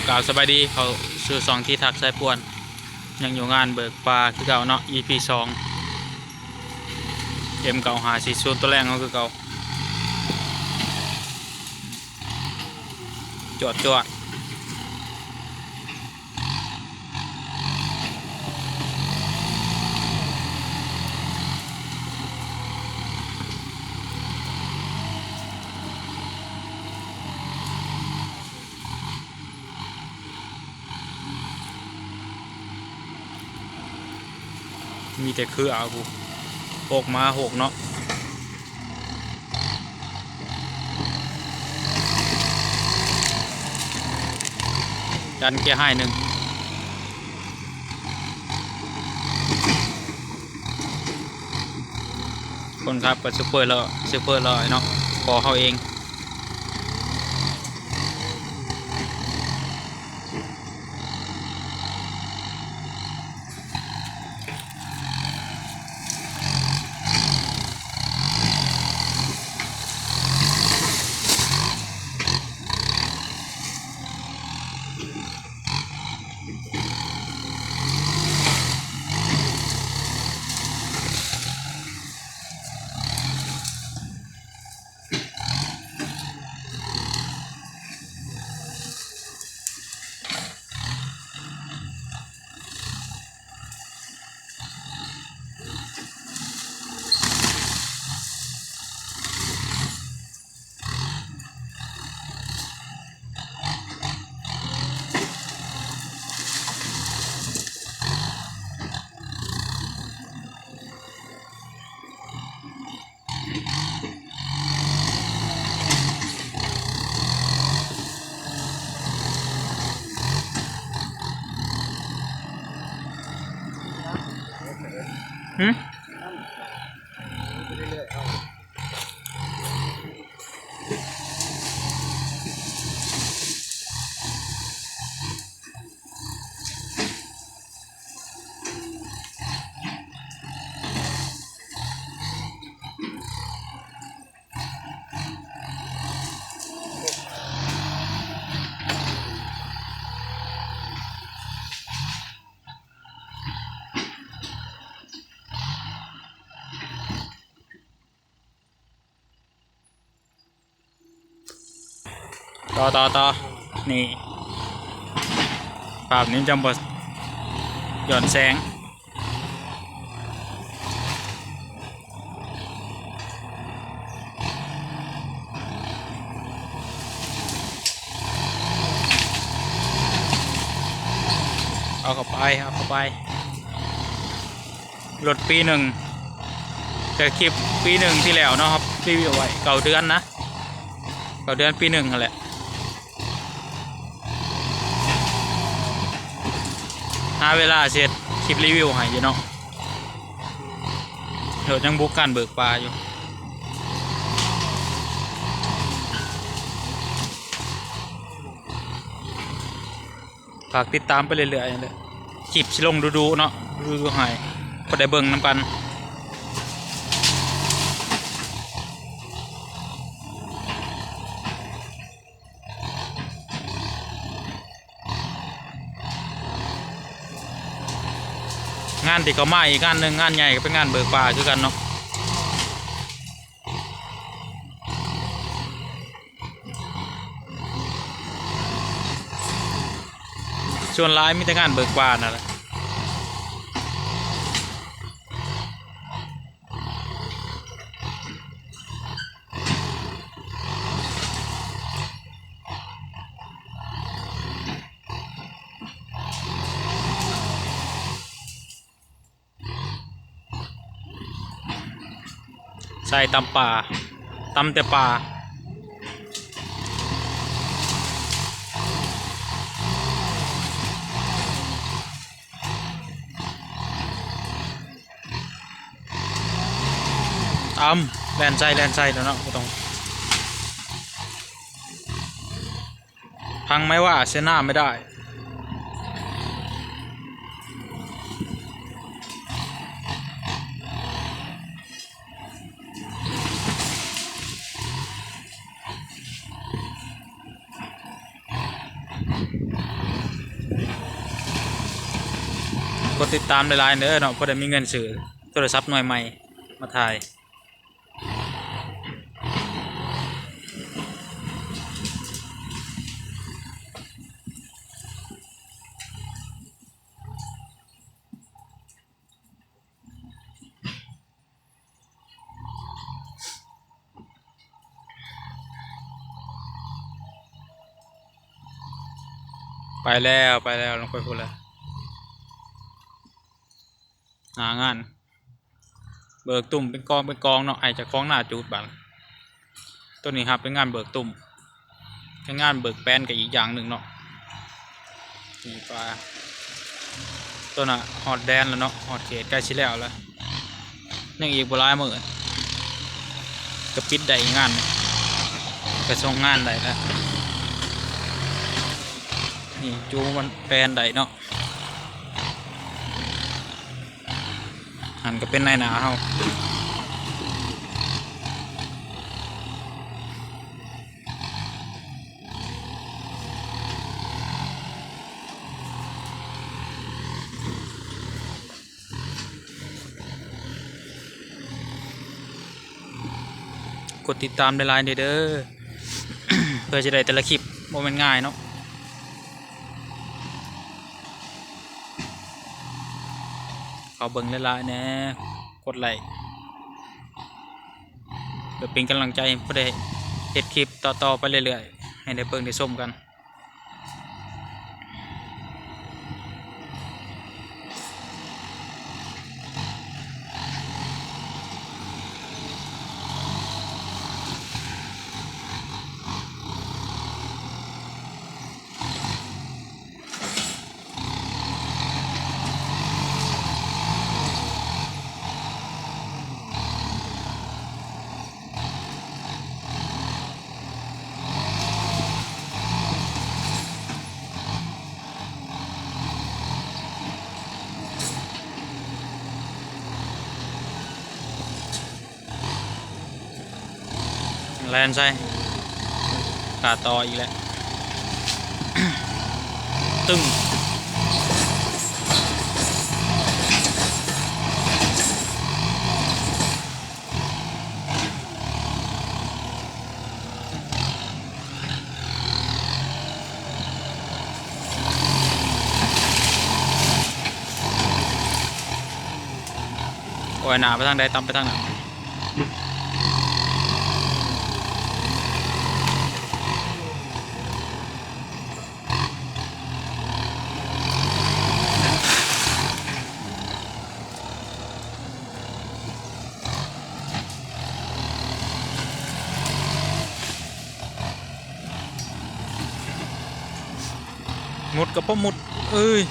กล่าวสบายดีเขาซื้อสองที่ทักสายป่วนยังอยู่งานเบิกปลาคือเก่าเนาะ EP 2เก่าหา40ตัวแรงเขาคือเก่าจวดมีแต่คือเอากูหกมาหกเนาะดันเกียร์ให้หนึ่งคนครับกับซูเปอร์เลยเนาะพอเขาเองต่อนี่ภาพนี้จำบทหย่อนแสงเอาเข้าไปรถปีหนึ่งแต่คลิปปีหนึ่งที่แล้วเนาะครับรีวิวไว้เก่าเดือนนะเก่าเดือนปีหนึ่งนั่นแหละหาเวลาเสร็จคลิปรีวิวให้อยู่เนาะเดี๋ยวยังบุกการเบิกปลาอยู่ฝากติดตามไปเรื่อยๆเลยคลิปชิลงดูเนาะดูให้ก็ได้เบิ่งน้ำกันงานที่เขามาอีกงานหนึ่งงานใหญ่ก็เป็นงานเบิกปลาคือกันเนาะส่วนร้ายมีแต่งานเบิกปลานั่นแหละใส่ตำป่าตำแต่ป่าแลนไส้แล้วเนาะตรงพังไม่ว่าเส้นหน้าไม่ได้ ดติดตามในไลน์เด้อเนาะเพราะได้มีเงินซื้อโทรศัพท์หน่วยใหม่มาถ่ายไปแล้วลงไปพูดแล้วหางานเบิกตุ่มเป็นกองเนาะไอจะคล้องหน้าจูดบังตัวนี้ครับเป็นงานเบิกตุ่มเป็นงานเบิกแป้นกับอีกอย่างหนึ่งเนาะนี่ปลาตัวน่ะฮอตแดนแล้วเนาะฮอตเขตใกล้ชิแล้วแล้วยังอีกบ่หลายมื้อก็ปิดได้งานกระทรวงงานได้แล้วนี่จูมันแปลนได้เนาะหันก็เป็นนายหนาเฮากดติดตามในไลน์เด้อ เพื่อจะได้แต่ละคลิปโมเมนต์ง่ายเนาะเขาเบิ่งในไลน์แน่กดไลค์เพื่อเป็นกำลังใจเพื่อได้เฮ็ดคลิปต่อไปเรื่อยๆให้ได้เบิ่งได้ชมกันแลนใช่ขาต่ออีกแล้ว ตึ้งโอ้ยหนาไปทางใดตามไปทางไหนมุดกับพ่อมุดเอ้ย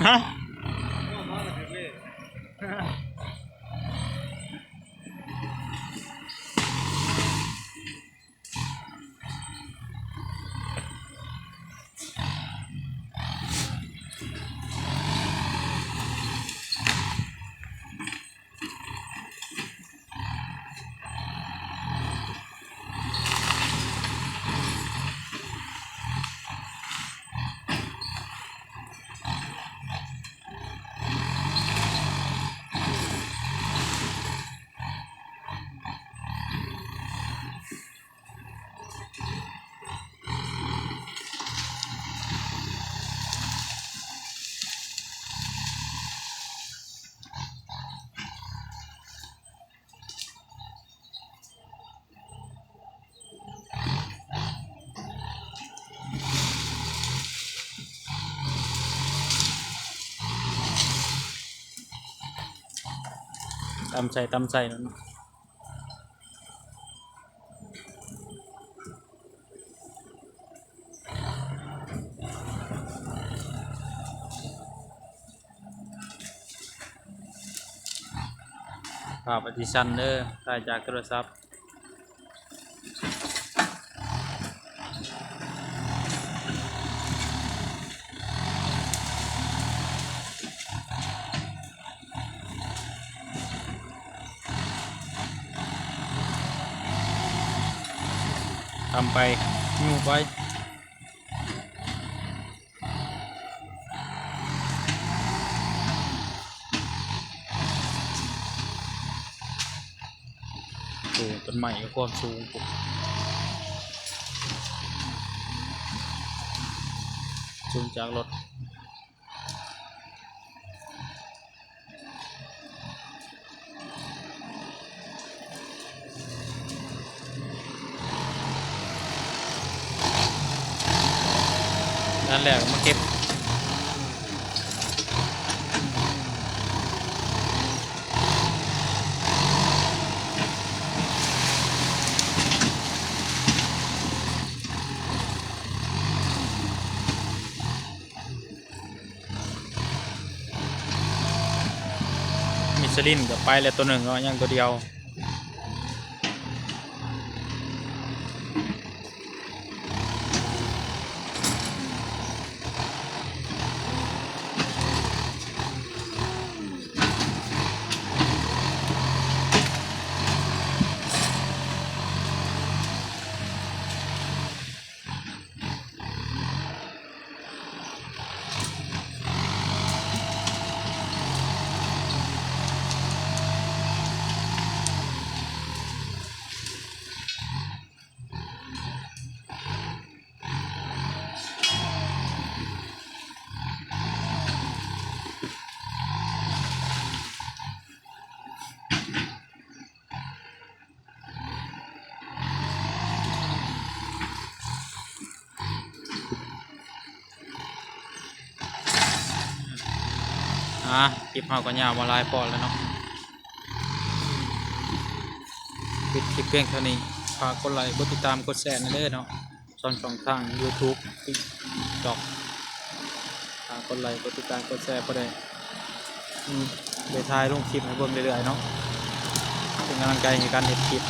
ฮะตำใส่นั่น ภาพอดิชันเด้อถ่ายจากโทรศัพท์ทำไปยูไปโอ้ต้นใหม่ก็ความสูงปุ๊บสูงจากรถนั่นแหละมาเก็บมิชลินกับไปแล้วตัวหนึ่งก็ยังตัวเดียวคลิปเราก็ยาวมาหลายปอนแล้วเนาะปิดคลิปเพียงเท่านี้ฝากกดไลค์กดติดตามกดแชร์นะเด้อเนาะช่องทาง YouTube TikTok ฝากกดไลค์กดติดตามกดแชร์ก็ได้เดี๋ยวถ่ายลงคลิปให้เบิ่งเรื่อยๆเนาะเป็นกำลังใจในการเฮ็ดคลิป